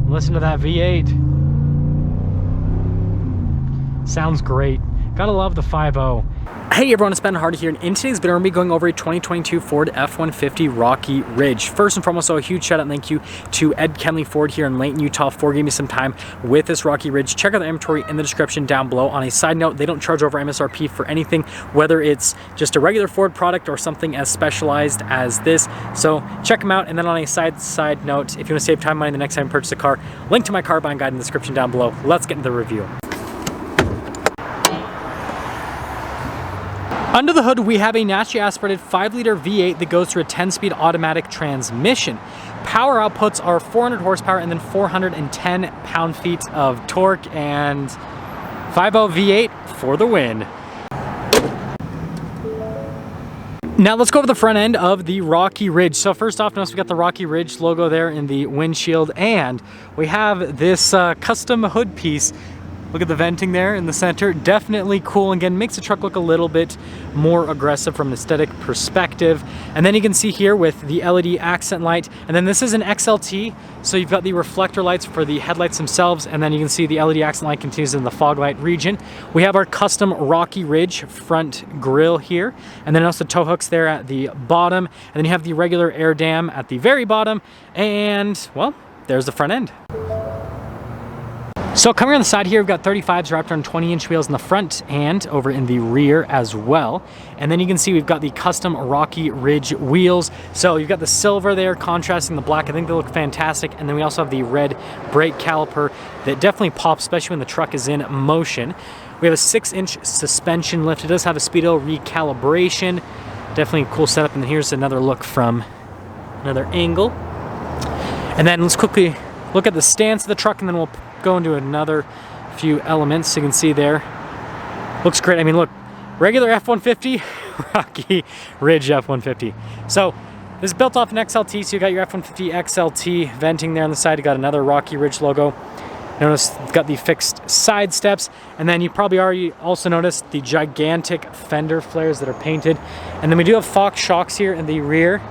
Listen to that V8. Sounds great. Gotta love the 5.0. Hey everyone, it's Ben Hardy here, and in today's video, we're going to be going over a 2022 Ford F-150 Rocky Ridge. First and foremost, so a huge shout out and thank you to Ed Kenley Ford here in Layton, Utah for giving me some time with this Rocky Ridge. Check out the inventory in the description down below. On a side note, they don't charge over MSRP for anything, whether it's just a regular Ford product or something as specialized as this. So check them out. And then on a side note, if you want to save time and money the next time you purchase a car, link to my car buying guide in the description down below. Let's get into the review. Under the hood, we have a naturally aspirated 5-liter V8 that goes through a 10-speed automatic transmission. Power outputs are 400 horsepower and then 410 pound-feet of torque, and 5.0 V8 for the win. Now let's go over the front end of the Rocky Ridge. So first off, notice we got the Rocky Ridge logo there in the windshield, and we have this custom hood piece. Look at the venting there in the center. Definitely cool. Again, makes the truck look a little bit more aggressive from an aesthetic perspective. And then you can see here with the LED accent light. And then this is an XLT, so you've got the reflector lights for the headlights themselves. And then you can see the LED accent light continues in the fog light region. We have our custom Rocky Ridge front grille here. And then also tow hooks there at the bottom. And then you have the regular air dam at the very bottom. And, well, there's the front end. So coming on the side here, we've got 35s wrapped around 20-inch wheels in the front and over in the rear as well. And then you can see we've got the custom Rocky Ridge wheels. So you've got the silver there contrasting the black. I think they look fantastic. And then we also have the red brake caliper that definitely pops, especially when the truck is in motion. We have a 6-inch suspension lift. It does have a speedo recalibration. Definitely a cool setup. And here's another look from another angle. And then let's quickly look at the stance of the truck, and then we'll go into another few elements. You can see there, looks great. I mean, look, regular F-150, Rocky Ridge F-150. So this is built off an XLT, so you got your F-150 XLT venting there on the side. You got another Rocky Ridge logo. Notice it's got the fixed side steps, and then you probably already also noticed the gigantic fender flares that are painted. And then we do have Fox shocks here in the rear.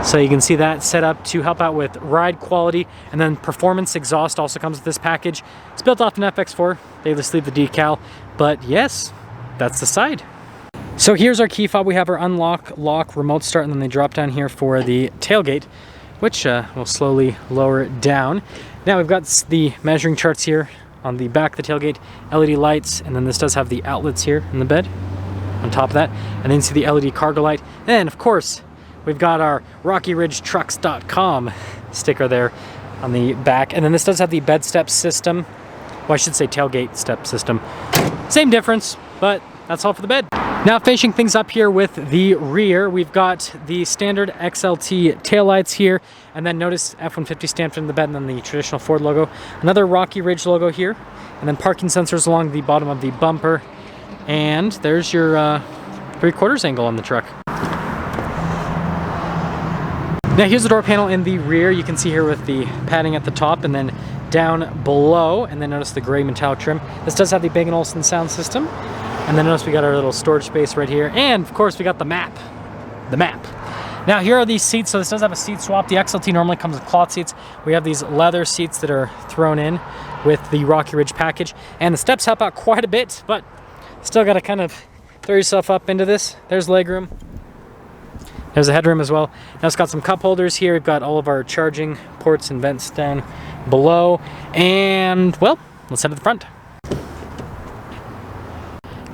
So you can see that set up to help out with ride quality. And then performance exhaust also comes with this package. It's built off an FX4. They just leave the decal. But yes, that's the side. So here's our key fob. We have our unlock, lock, remote start, and then they drop down here for the tailgate, which we'll slowly lower it down. Now we've got the measuring charts here on the back of the tailgate, LED lights, and then this does have the outlets here in the bed on top of that. And then you see the LED cargo light. And of course, we've got our RockyRidgeTrucks.com sticker there on the back. And then this does have the bed step system. Well, I should say tailgate step system. Same difference, but that's all for the bed. Now finishing things up here with the rear, we've got the standard XLT taillights here. And then notice F-150 stamped in the bed, and then the traditional Ford logo. Another Rocky Ridge logo here. And then parking sensors along the bottom of the bumper. And there's your 3/4 angle on the truck. Now here's the door panel in the rear. You can see here with the padding at the top and then down below, and then notice the gray metallic trim. This does have the Bang & Olufsen sound system. And then notice we got our little storage space right here. And of course we got the map. The map. Now here are these seats. So this does have a seat swap. The XLT normally comes with cloth seats. We have these leather seats that are thrown in with the Rocky Ridge package. And the steps help out quite a bit, but still got to kind of throw yourself up into this. There's legroom. There's a headroom as well. Now it's got some cup holders here. We've got all of our charging ports and vents down below. And, well, let's head to the front.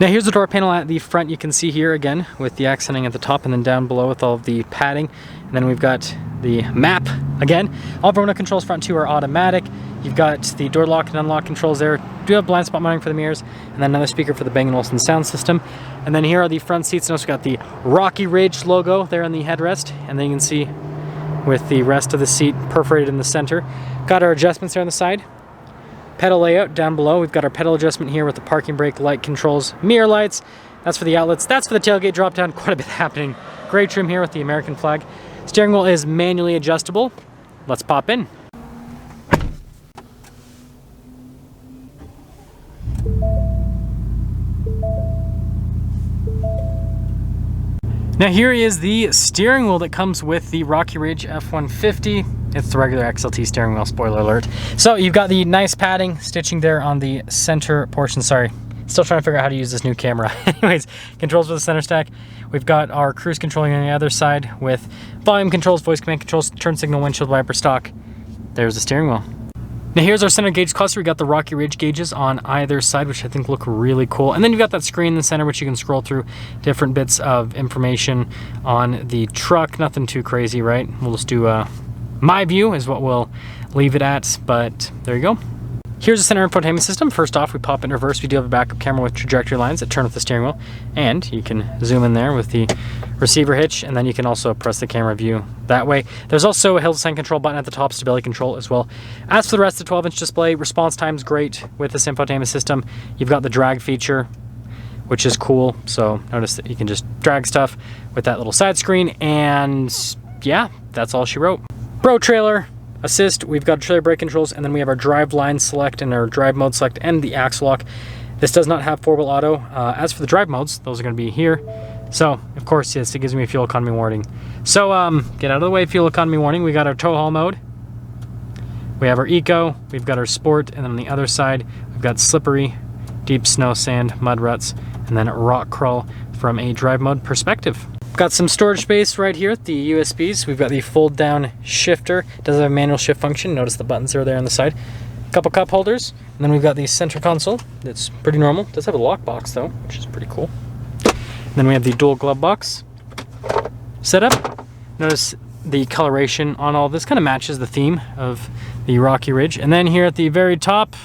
Now here's the door panel at the front. You can see here again with the accenting at the top, and then down below with all of the padding. And then we've got the map again. All of our window controls front two are automatic. You've got the door lock and unlock controls there. Do have blind spot mounting for the mirrors, and then another speaker for the Bang & Olufsen sound system. And then here are the front seats. Notice we've got the Rocky Ridge logo there on the headrest, and then you can see with the rest of the seat perforated in the center. Got our adjustments there on the side. Pedal layout down below. We've got our pedal adjustment here with the parking brake light controls, mirror lights. That's for the outlets. That's for the tailgate drop down. Quite a bit happening. Gray trim here with the American flag. Steering wheel is manually adjustable. Let's pop in. Now here is the steering wheel that comes with the Rocky Ridge F-150. It's the regular XLT steering wheel, spoiler alert. So you've got the nice padding, stitching there on the center portion. Sorry, still trying to figure out how to use this new camera. Anyways, controls for the center stack. We've got our cruise controlling on the other side with volume controls, voice command controls, turn signal, windshield wiper stock. There's the steering wheel. Now here's our center gauge cluster. We got the Rocky Ridge gauges on either side, which I think look really cool. And then you've got that screen in the center, which you can scroll through different bits of information on the truck. Nothing too crazy, right? We'll just do my view is what we'll leave it at, but there you go. Here's the center infotainment system. First off, we pop it in reverse. We do have a backup camera with trajectory lines that turn with the steering wheel, and you can zoom in there with the receiver hitch, and then you can also press the camera view that way. There's also a hill descent control button at the top, stability control as well. As for the rest of the 12-inch display, response time's great with this infotainment system. You've got the drag feature, which is cool. So notice that you can just drag stuff with that little side screen, and yeah, that's all she wrote. Bro trailer assist, we've got trailer brake controls, and then we have our drive line select and our drive mode select and the axle lock. This does not have 4-wheel auto. As for the drive modes, those are going to be here. So of course, yes, it gives me a fuel economy warning. So get out of the way, fuel economy warning. We got our tow haul mode, we have our eco, we've got our sport, and then on the other side we've got slippery, deep snow, sand, mud ruts, and then rock crawl from a drive mode perspective. Got some storage space right here at the USBs. We've got the fold down shifter. It does have a manual shift function. Notice the buttons are there on the side. A couple cup holders. And then we've got the center console. That's pretty normal. It does have a lock box though, which is pretty cool. And then we have the dual glove box setup. Notice the coloration on all this kind of matches the theme of the Rocky Ridge. And then here at the very top,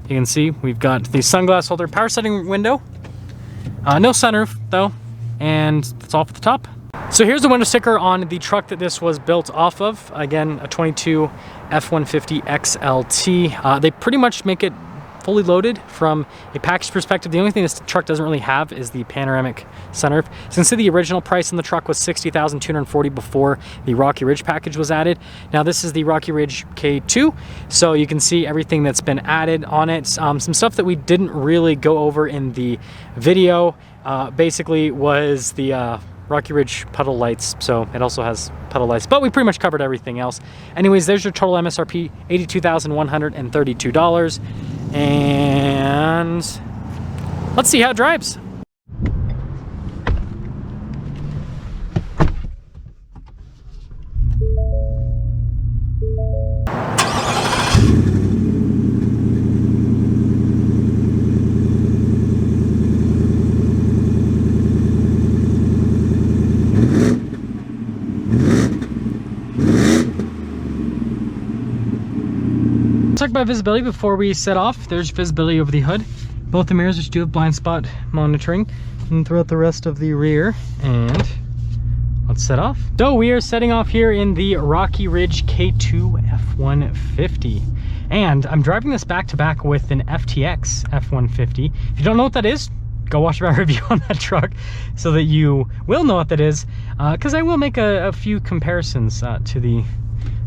you can see we've got the sunglass holder, power setting window. No sunroof though. And that's all for the top. So here's the window sticker on the truck that this was built off of. Again, a 22 F-150 XLT. They pretty much make it fully loaded from a package perspective. The only thing this truck doesn't really have is the panoramic sunroof. So you can see the original price on the truck was $60,240 before the Rocky Ridge package was added. Now this is the Rocky Ridge K2, so you can see everything that's been added on it. Some stuff that we didn't really go over in the video basically was the Rocky Ridge puddle lights. So it also has puddle lights, but we pretty much covered everything else. Anyways, there's your total MSRP, $82,132. And let's see how it drives. Talk about visibility before we set off. There's visibility over the hood. Both the mirrors, which do have blind spot monitoring, and throughout the rest of the rear. And let's set off. So we are setting off here in the Rocky Ridge K2 F-150. And I'm driving this back to back with an FTX F-150. If you don't know what that is, go watch my review on that truck so that you will know what that is, because I will make a few comparisons to the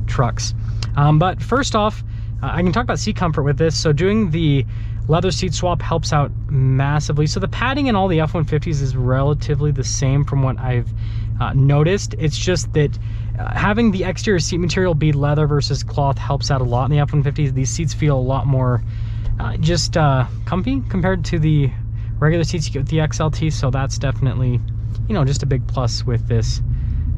trucks. But first off, I can talk about seat comfort with this. So doing the leather seat swap helps out massively. So the padding in all the F-150s is relatively the same from what I've noticed. It's just that having the exterior seat material be leather versus cloth helps out a lot in the F-150s. These seats feel a lot more just comfy compared to the regular seats you get with the XLT. So that's definitely, you know, just a big plus with this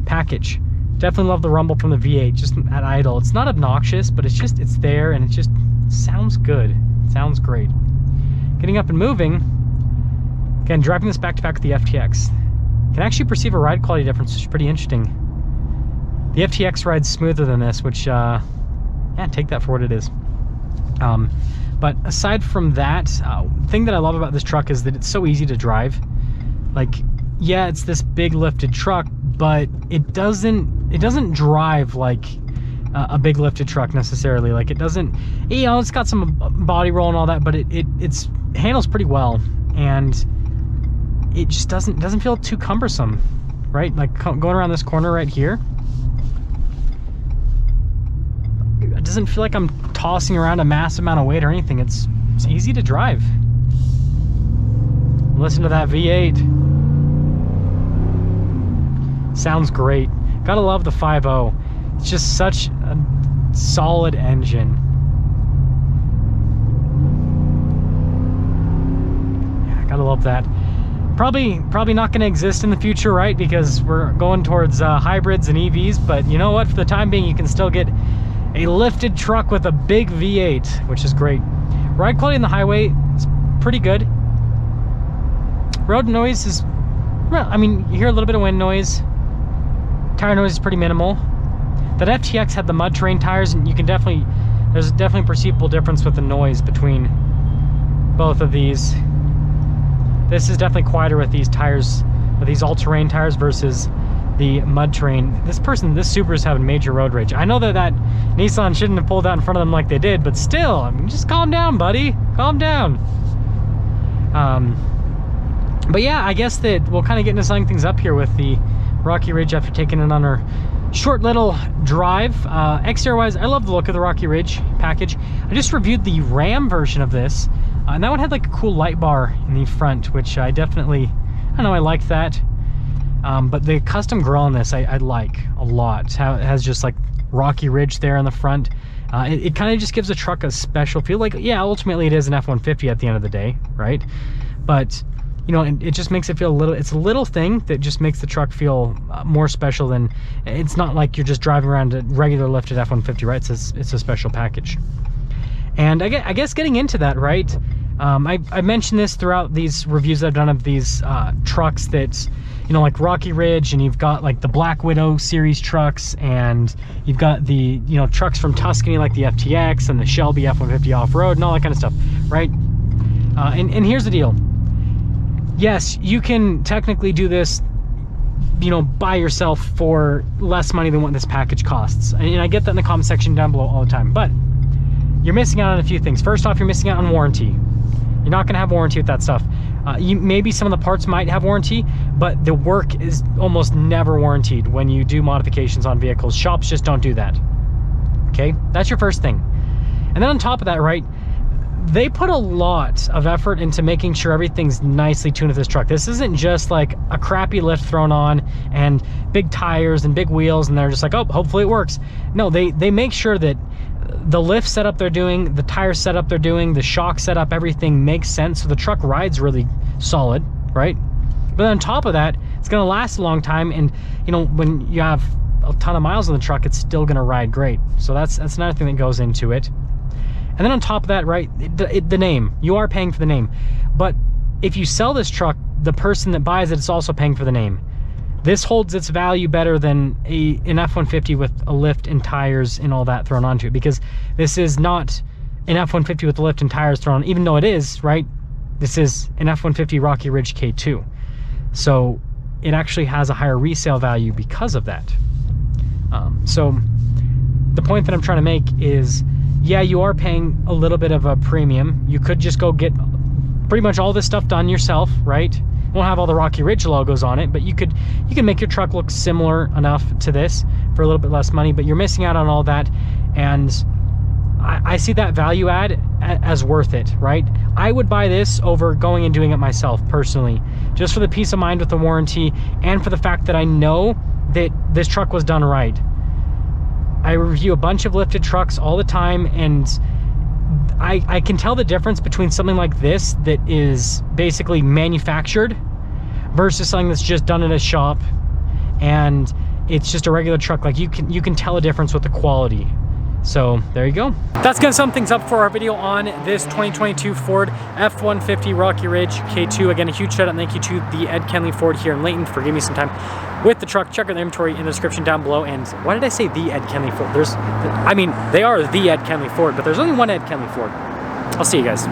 package. Definitely love the rumble from the V8 just at idle. It's not obnoxious, but it's there, and it just sounds good. It sounds great. Getting up and moving, again, driving this back to back with the FTX, can actually perceive a ride quality difference, which is pretty interesting. The FTX rides smoother than this, which, yeah, take that for what it is. But aside from that, the thing that I love about this truck is that it's so easy to drive. Like, yeah, it's this big lifted truck, but it doesn't drive like a big lifted truck necessarily. Like, it doesn't, you know, it's got some body roll and all that, but it handles pretty well, and it just doesn't feel too cumbersome, right? Like going around this corner right here, it doesn't feel like I'm tossing around a massive amount of weight or anything. It's easy to drive. Listen to that V8. Sounds great. Gotta love the 5.0. It's just such a solid engine. Yeah, gotta love that. Probably not going to exist in the future, right? Because we're going towards hybrids and EVs. But you know what? For the time being, you can still get a lifted truck with a big V8, which is great. Ride quality on the highway is pretty good. Road noise is, well, I mean, you hear a little bit of wind noise. Tire noise is pretty minimal. That FTX had the mud terrain tires, and you can definitely, there's definitely a perceivable difference with the noise between both of these. This is definitely quieter with these tires, with these all-terrain tires versus the mud terrain. This Subaru's having major road rage. I know that Nissan shouldn't have pulled out in front of them like they did, but still, I mean, just calm down, buddy. Calm down. But yeah, I guess that we'll kind of get into setting things up here with the Rocky Ridge after taking it on our short little drive. Exterior-wise, I love the look of the Rocky Ridge package. I just reviewed the Ram version of this. And that one had like a cool light bar in the front, which I definitely, I don't know, I liked that. But the custom grille on this, I like a lot. How it has just like Rocky Ridge there on the front. It kind of just gives the truck a special feel. Like, yeah, ultimately it is an F-150 at the end of the day, right? But, you know, it just makes it feel a little, it's a little thing that just makes the truck feel more special than, it's not like you're just driving around a regular lifted F-150, right? It's a special package. And I guess getting into that, right? I mentioned this throughout these reviews I've done of these trucks that, you know, like Rocky Ridge, and you've got like the Black Widow series trucks, and you've got the, you know, trucks from Tuscany like the FTX and the Shelby F-150 off-road and all that kind of stuff, right? And here's the deal. Yes, you can technically do this, you know, by yourself for less money than what this package costs. And I get that in the comment section down below all the time, but you're missing out on a few things. First off, you're missing out on warranty. You're not going to have warranty with that stuff. Maybe some of the parts might have warranty, but the work is almost never warranted when you do modifications on vehicles. Shops just don't do that. Okay, that's your first thing. And then on top of that, right, they put a lot of effort into making sure everything's nicely tuned with this truck. This isn't just like a crappy lift thrown on and big tires and big wheels and they're just like, oh, hopefully it works. No, they make sure that the lift setup they're doing, the tire setup they're doing, the shock setup, everything makes sense. So the truck rides really solid, right? But on top of that, it's going to last a long time. And, you know, when you have a ton of miles on the truck, it's still going to ride great. So that's another thing that goes into it. And then on top of that, right, the name. You are paying for the name. But if you sell this truck, the person that buys it is also paying for the name. This holds its value better than an F-150 with a lift and tires and all that thrown onto it, because this is not an F-150 with a lift and tires thrown on, even though it is, right? This is an F-150 Rocky Ridge K2. So it actually has a higher resale value because of that. So the point that I'm trying to make is, yeah, you are paying a little bit of a premium. You could just go get pretty much all this stuff done yourself, right? Won't have all the Rocky Ridge logos on it, but you can make your truck look similar enough to this for a little bit less money, but you're missing out on all that. And I see that value add as worth it, right? I would buy this over going and doing it myself personally, just for the peace of mind with the warranty and for the fact that I know that this truck was done right. I review a bunch of lifted trucks all the time, and I can tell the difference between something like this that is basically manufactured versus something that's just done in a shop and it's just a regular truck. Like you can tell a difference with the quality. So there you go. That's gonna sum things up for our video on this 2022 Ford F-150 Rocky Ridge K2. Again, a huge shout out and thank you to the Ed Kenley Ford here in Layton for giving me some time with the truck. Check out the inventory in the description down below. And why did I say the Ed Kenley Ford? I mean, they are the Ed Kenley Ford, but there's only one Ed Kenley Ford. I'll see you guys.